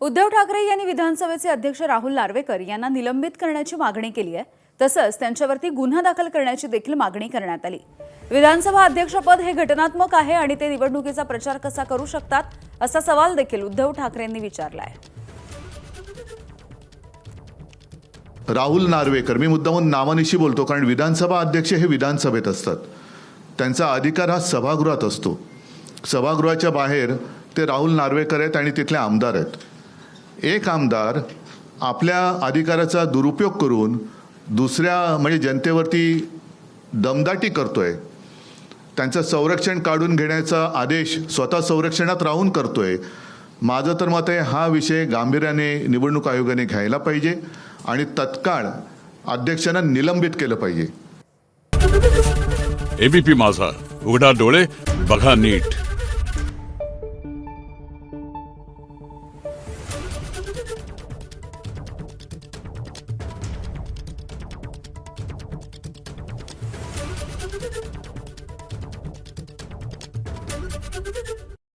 उद्धव ठाकरे यांनी विधानसभेचे अध्यक्ष राहुल नार्वेकर यांना निलंबित करण्याची मागणी केली आहे। तसंच त्यांच्यावरती गुन्हा दाखल करण्याची देखील मागणी करण्यात आली। विधानसभा अध्यक्षपद हे घटनात्मक आहे आणि ते निवडणुकीचा प्रचार कसा करू शकतात असा सवाल देखील उद्धव ठाकरेंनी विचारला आहे। राहुल नार्वेकर, मी मुद्दामून नावानिशी बोलतो कारण विधानसभा अध्यक्ष हे विधानसभेत असतात, त्यांचा अधिकार हा सभागृहात असतो। सभागृहाच्या बाहेर ते राहुल नार्वेकर आहेत आणि तिथले आमदार आहेत। एक आमदार आपल्या अधिकाराचा दुरुपयोग करून दुसऱ्या म्हणजे जनतेवरती दमदाटी करतोय, त्यांचं संरक्षण काढून घेण्याचा आदेश स्वतः संरक्षणात राहून करतोय। माझं तर मत आहे हा विषय गांभीर्याने निवडणूक आयोगाने घ्यायला पाहिजे आणि तत्काळ अध्यक्षांना निलंबित केलं पाहिजे। एबीपी माझा, उघडा डोळे बघा नीट। Thank you.